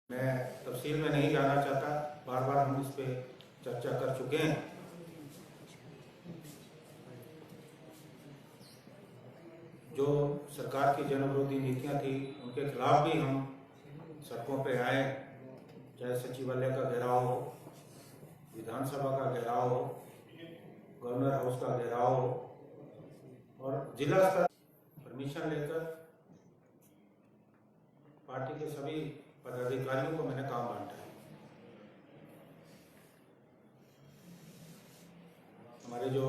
मैं तफसील में नहीं जाना चाहता, बार बार हम इस पर चर्चा कर चुके हैं। जो सरकार की जन विरोधी नीतियाँ थी उनके खिलाफ भी हम सड़कों पर आए, चाहे सचिवालय का घेराव हो, विधानसभा का घेराव हो, गवर्नर हाउस का घेराव हो, और जिला स्तर परमिशन लेकर पार्टी के सभी पदाधिकारियों को मैंने काम बांटा है। हमारे जो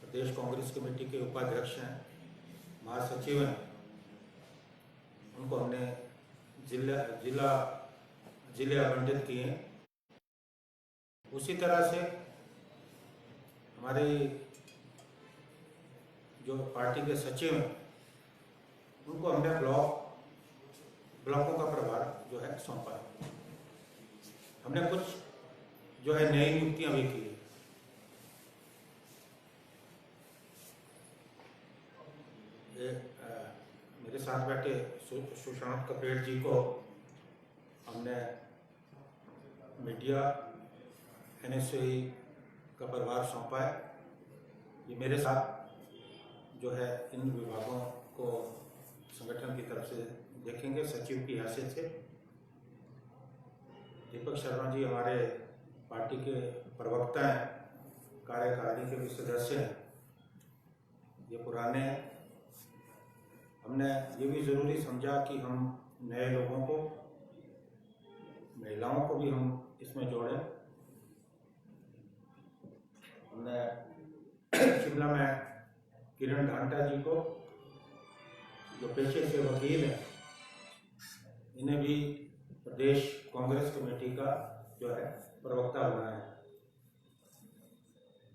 प्रदेश कांग्रेस कमेटी के उपाध्यक्ष हैं, महासचिव हैं, उनको हमने जिले आवंटित किए हैं। उसी तरह से हमारे जो पार्टी के सचिव हैं उनको हमने ब्लॉकों का प्रभार जो है सौंपा है। हमने कुछ जो है नई नियुक्तियां भी की है। मेरे साथ बैठे सुशांत कपेड़ जी को हमने मीडिया NSAI का प्रभार सौंपा है। ये मेरे साथ जो है इन विभागों को संगठन की तरफ से देखेंगे सचिव की हैसियत से। दीपक शर्मा जी हमारे पार्टी के प्रवक्ता हैं, कार्यकारिणी के भी सदस्य हैं, ये पुराने हैं। हमने ये भी ज़रूरी समझा कि हम नए लोगों को, महिलाओं को भी हम इसमें जोड़ें। हमने शिमला में किरण ढांटा जी को, जो पेशे से वकील हैं, इन्हें भी प्रदेश कांग्रेस कमेटी का जो है प्रवक्ता बनाया है।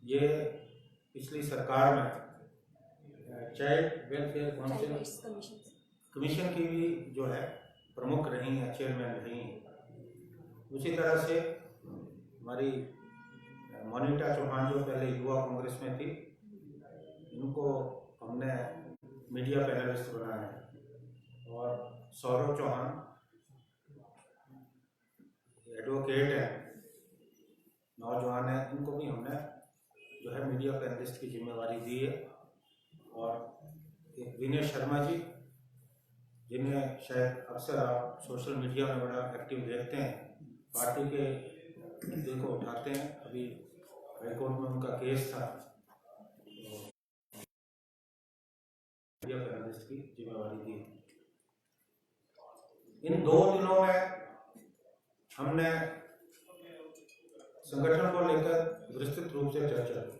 ये पिछली सरकार में चाइल्ड वेलफेयर काउंसिल कमीशन की भी जो है प्रमुख रही हैं, चेयरमैन रही हैं। उसी तरह से हमारी मोनिका चौहान जो पहले युवा कांग्रेस में थी, इनको हमने मीडिया पैनलिस्ट बनाया है। और सौरभ चौहान एडवोकेट है, नौजवान है, इनको भी हमने जो है मीडिया पैनलिस्ट की जिम्मेवारी दी है। और एक विनय शर्मा जी, जिन्हें शायद अक्सर आप सोशल मीडिया में बड़ा एक्टिव देखते हैं, पार्टी के मुद्दे को उठाते हैं। अभी हाईकोर्ट में उनका केस था, तो मीडिया पैनलिस्ट की जिम्मेवारी दी। इन 2 दिनों में हमने संगठन को लेकर विस्तृत रूप से चर्चा की।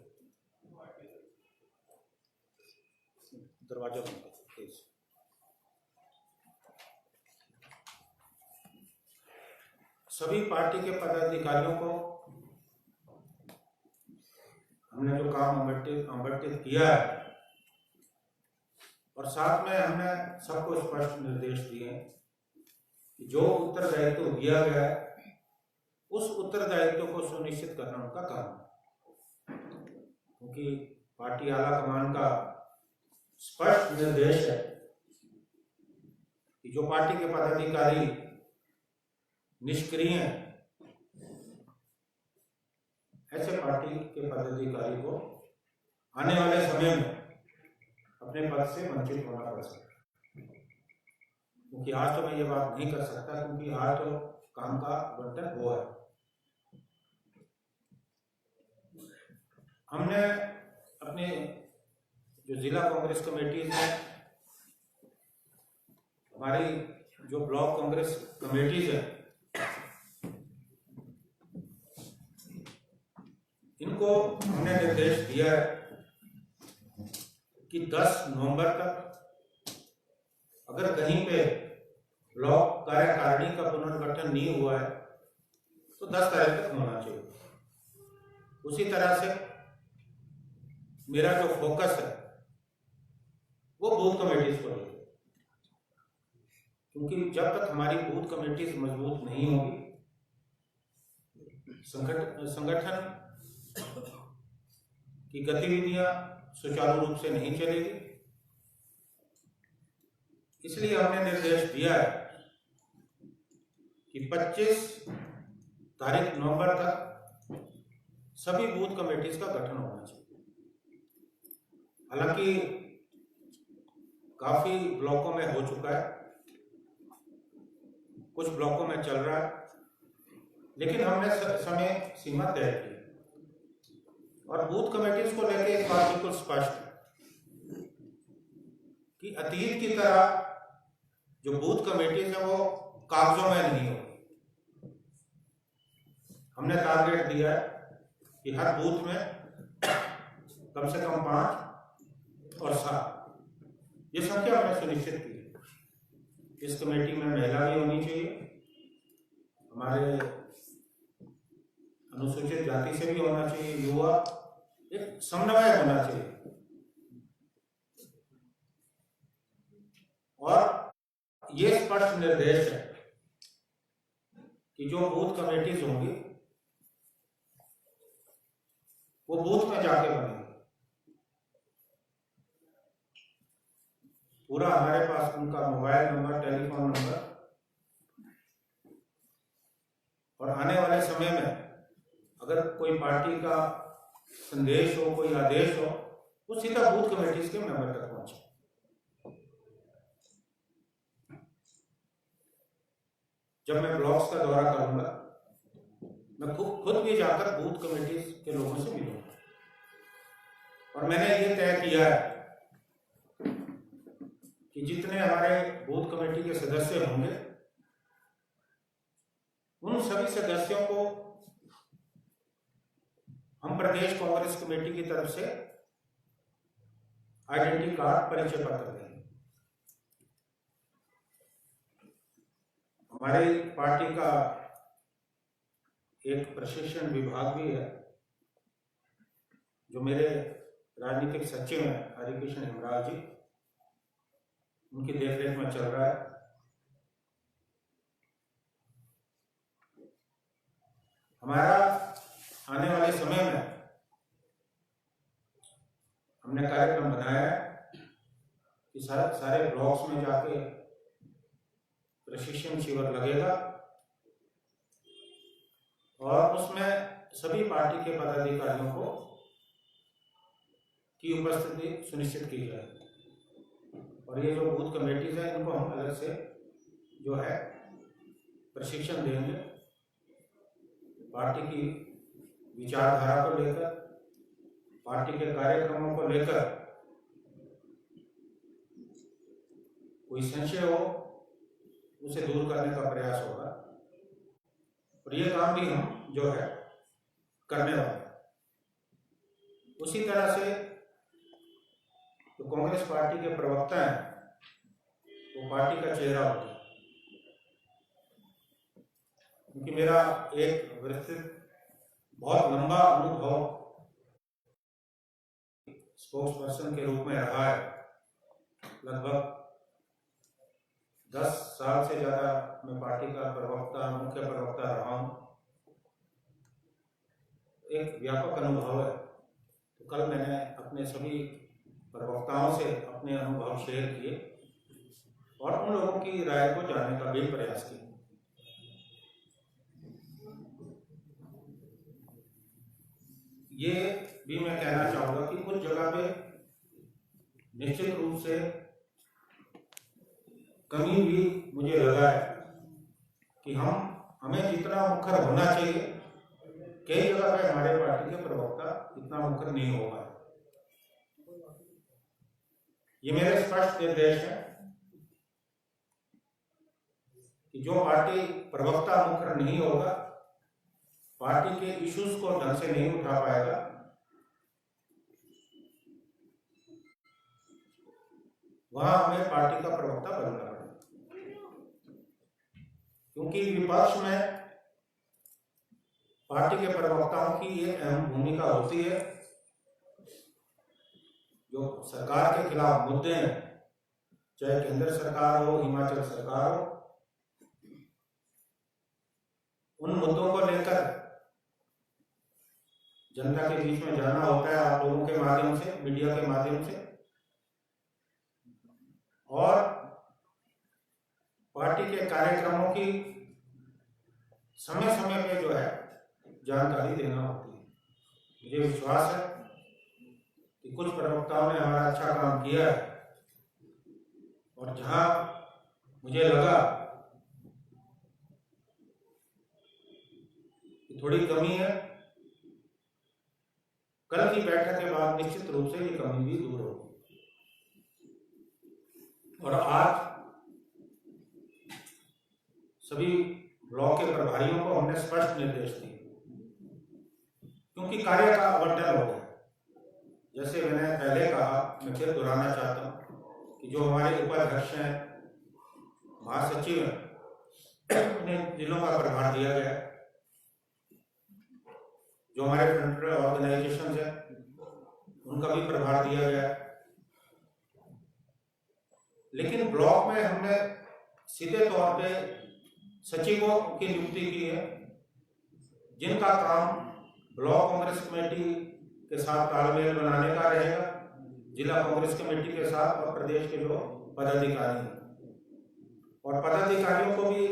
दरवाजा बंद करो प्लीज। सभी पार्टी के पदाधिकारियों को हमने जो काम आवंटित किया है, और साथ में हमने सबको स्पष्ट निर्देश दिए कि जो उत्तरदायित्व दिया गया है उस उत्तरदायित्व को सुनिश्चित करना उनका काम है। क्योंकि पार्टी आला कमान का स्पष्ट निर्देश है कि जो पार्टी के पदाधिकारी निष्क्रिय हैं, ऐसे पार्टी के पदाधिकारी को आने वाले समय में अपने पद से वंचित होना पड़ सकता है। क्योंकि आज तो मैं ये बात नहीं कर सकता, क्योंकि आज तो काम का बंटन हुआ है। हमने अपने जो जिला कांग्रेस कमेटीज है, हमारी जो ब्लॉक कांग्रेस कमेटीज है, इनको हमने निर्देश दिया है कि 10 नवंबर तक अगर कहीं पे ब्लॉक कार्यकारिणी का पुनर्गठन नहीं हुआ है तो 10 तारीख तक होना चाहिए। उसी तरह से मेरा जो फोकस है वो बूथ कमेटीज पर है, क्योंकि जब तक हमारी बूथ कमेटीज मजबूत नहीं होगी, संगठन की गतिविधियां सुचारू रूप से नहीं चलेगी। इसलिए हमने निर्देश दिया है कि 25 तारीख नवंबर तक सभी बूथ कमेटीज का गठन होना चाहिए। हालांकि काफी ब्लॉकों में हो चुका है, कुछ ब्लॉकों में चल रहा है, लेकिन हमने समय सीमा तय की और बूथ कमेटीज को लेकर एक बात बिल्कुल स्पष्ट है कि अतीत की तरह जो बूथ कमेटीज है वो कागजों में नहीं होगी। हमने टारगेट दिया है कि हर बूथ में कम से कम 5 और 7 ये संख्या हमने सुनिश्चित की है। इस कमेटी में महिला भी होनी चाहिए, हमारे अनुसूचित जाति से भी होना चाहिए, युवा, एक समन्वय होना चाहिए। और ये स्पष्ट निर्देश है कि जो बूथ कमेटीज होंगी वो बूथ में जाके बनेंगे। पूरा हमारे पास उनका मोबाइल नंबर, टेलीफोन नंबर, और आने वाले समय में अगर कोई पार्टी का संदेश हो, कोई आदेश हो, वो सीधा बूथ कमेटीज के मेंबर तक पहुंचे। जब मैं ब्लॉक्स का दौरा करूंगा, मैं खुद भी जाकर बूथ कमेटीज के लोगों से मिलूंगा। और मैंने ये तय किया है कि जितने हमारे बूथ कमेटी के सदस्य होंगे उन सभी सदस्यों को हम प्रदेश कांग्रेस कमेटी की तरफ से आइडेंटिटी कार्ड, परिचय पत्र देंगे। हमारी पार्टी का एक प्रशिक्षण विभाग भी है जो मेरे राजनीतिक सचिव हैं हरिकृष्ण हेमराज जी, उनकी देखरेख में चल रहा है। हमारा आने वाले समय में हमने कार्यक्रम बनाया है कि सारे ब्लॉक्स में जाके प्रशिक्षण शिविर लगेगा और उसमें सभी पार्टी के पदाधिकारियों को की उपस्थिति सुनिश्चित की जाए। और ये जो बूथ कमेटीज है इनको हम अलग से जो है प्रशिक्षण देंगे, पार्टी की विचारधारा को लेकर, पार्टी के कार्यक्रमों को लेकर कोई संशय हो उसे दूर करने का प्रयास होगा। और ये काम भी हम जो है करने वाले हैं। उसी तरह से जो कांग्रेस पार्टी के प्रवक्ता हैं वो पार्टी का चेहरा होता है, क्योंकि मेरा एक विस्तृत बहुत लंबा अनुभव स्पोक्स पर्सन के रूप में रहा है। लगभग 10 साल से ज्यादा मैं पार्टी का प्रवक्ता, मुख्य प्रवक्ता रहा हूं। एक व्यापक अनुभव है। तो कल मैंने अपने सभी प्रवक्ताओं से अपने अनुभव शेयर किए और उन लोगों की राय को जानने का भी प्रयास किया। ये भी मैं कहना चाहूंगा कि कुछ जगह पे निश्चित रूप से कमी भी मुझे लगा है कि हमें जितना मुखर होना चाहिए, कई जगह पे हमारे पार्टी के प्रवक्ता इतना मुखर नहीं हो पाए। ये मेरे स्पष्ट निर्देश है कि जो पार्टी प्रवक्ता मुखर नहीं होगा, पार्टी के इश्यूज को ढंग से नहीं उठा पाएगा, वहां हमें पार्टी का प्रवक्ता बनना पड़ेगा। क्योंकि विपक्ष में पार्टी के प्रवक्ताओं की एक अहम भूमिका होती है। जो सरकार के खिलाफ मुद्दे हैं, चाहे केंद्र सरकार हो, हिमाचल सरकार हो, उन मुद्दों को लेकर जनता के बीच में जाना होता है, आप लोगों के माध्यम से, मीडिया के माध्यम से, और पार्टी के कार्यक्रमों की समय समय पे जो है जानकारी देना होती है। मुझे विश्वास है कि कुछ प्रवक्ताओं ने हमारा अच्छा काम किया है, और जहां मुझे लगा कि थोड़ी कमी है, कल की बैठक के बाद निश्चित रूप से ये कमी भी दूर होगी। और आज सभी ब्लॉक के प्रभारियों को हमने स्पष्ट निर्देश दिए, क्योंकि कार्य का आवंटन हो गया। जैसे मैंने पहले कहा, मैं फिर दोहराना चाहता हूँ कि जो हमारे उपाध्यक्ष हैं, महासचिव हैं, उन्हें जिलों का प्रभार दिया गया। जो हमारे फ्रंटल ऑर्गेनाइजेशन है उनका भी प्रभार दिया गया। लेकिन ब्लॉक में हमने सीधे तौर पे सचिवों की नियुक्ति की है, जिनका काम ब्लॉक कांग्रेस कमेटी के साथ तालमेल बनाने का रहेगा, जिला कांग्रेस कमेटी के साथ, और प्रदेश के जो पदाधिकारी हैं। और पदाधिकारियों को भी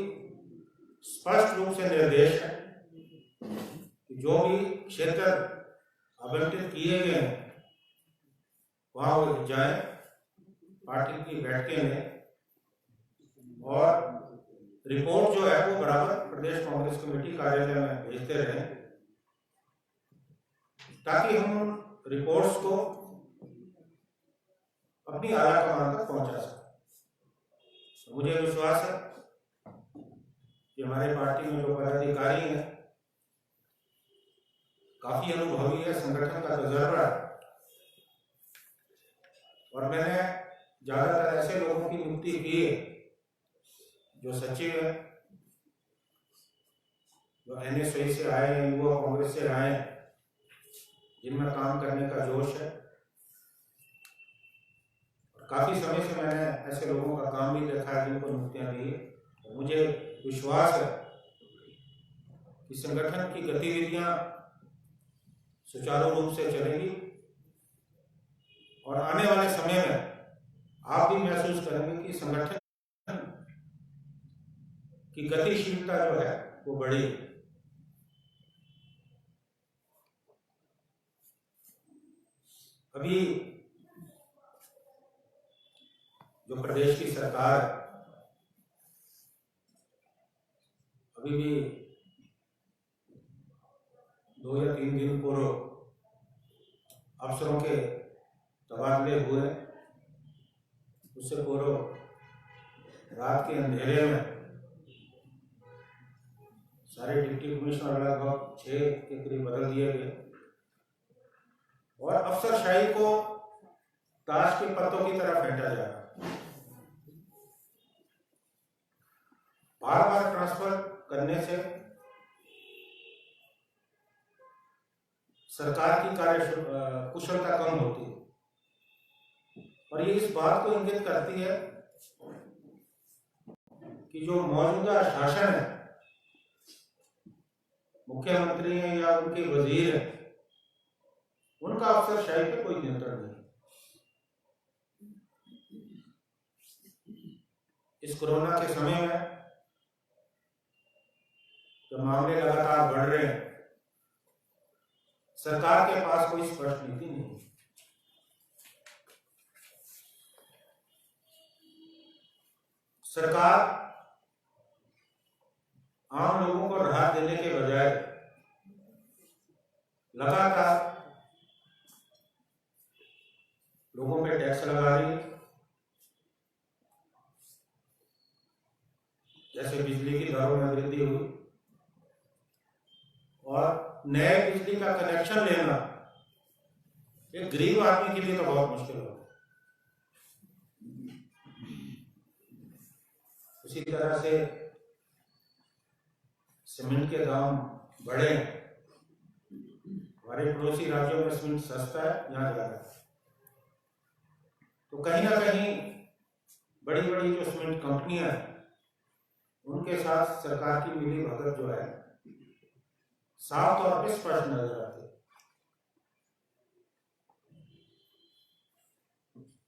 स्पष्ट रूप से निर्देश है कि जो भी क्षेत्र आवंटित किए गए हैं वहां वो जाए, पार्टी की बैठकें लें, और रिपोर्ट जो है वो बराबर प्रदेश कांग्रेस कमेटी कार्यालय में भेजते रहें, ताकि हम रिपोर्ट्स को अपनी आला कमान तक पहुंचा सकें। मुझे विश्वास है कि हमारे पार्टी में जो पदाधिकारी हैं काफी अनुभवी है, संगठन का तजुर्बा है, और मैंने ज्यादातर ऐसे लोगों की नियुक्ति की है जो सचिव है, जो NSY से आए हैं, युवा कांग्रेस से आए हैं, जिनमें काम करने का जोश है। और काफी समय से मैंने ऐसे लोगों का काम भी देखा है जिनको नियुक्तियां दी है। मुझे विश्वास है कि संगठन की गतिविधियां सुचारू रूप से चलेगी, और आने वाले समय में आप भी महसूस करेंगे कि संगठन की गतिशीलता जो है वो बढ़ी। अभी जो प्रदेश की सरकार है, अभी भी 2 या 3 दिन पूर्व अफसरों के तबादले हुए। उससे पूर्व रात के अंधेरे में सारे डिप्टी कमिश्नर लगभग 6 के करीब बदल दिए गए, और अफसरशाही को ताश के पत्तों की तरह फेंटा जा रहा है। बार बार ट्रांसफर करने से सरकार की कार्य कुशलता कम होती है, और ये इस बात को इंगित करती है कि जो मौजूदा शासन है, मुख्यमंत्री हैं या उनके वजीर हैं, उनका अफसरशाही पे कोई नियंत्रण नहीं। इस कोरोना के समय में जब मामले लगातार बढ़ रहे हैं, सरकार के पास कोई स्पष्ट नीति नहीं है। सरकार आम लोगों को राहत देने के बजाय लगातार लोगों पे टैक्स लगा रही है। जैसे बिजली की दरों में वृद्धि हुई, और नए बिजली का कनेक्शन लेना एक गरीब आदमी के लिए तो बहुत मुश्किल होगा। उसी तरह से सीमेंट के दाम बढ़े। हमारे पड़ोसी राज्यों में सीमेंट सस्ता है, यहाँ ज्यादा है। तो कहीं ना कहीं बड़ी बड़ी जो सीमेंट कंपनियां हैं, उनके साथ सरकार की मिली भगत जो है साफ तौर पर स्पष्ट नजर आती है।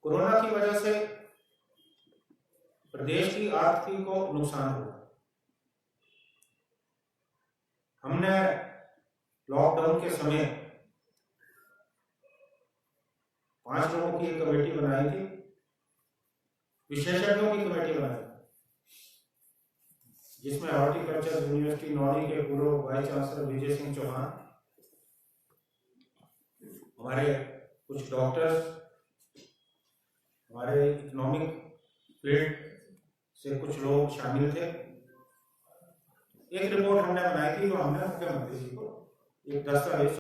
कोरोना की वजह से प्रदेश की आर्थिकी को नुकसान हुआ। हमने लॉकडाउन के समय 5 लोगों की एक कमेटी बनाई थी, विशेषज्ञों की कमेटी बनाई, जिसमें हॉर्टिकल्चर यूनिवर्सिटी नौणी के पूर्व वाइस चांसलर विजय सिंह चौहान, हमारे कुछ डॉक्टर्स, हमारे इकोनॉमिक फील्ड से कुछ लोग शामिल थे। एक रिपोर्ट हमने बनाई थी, जो हमने मुख्यमंत्री जी को एक दस्तावेज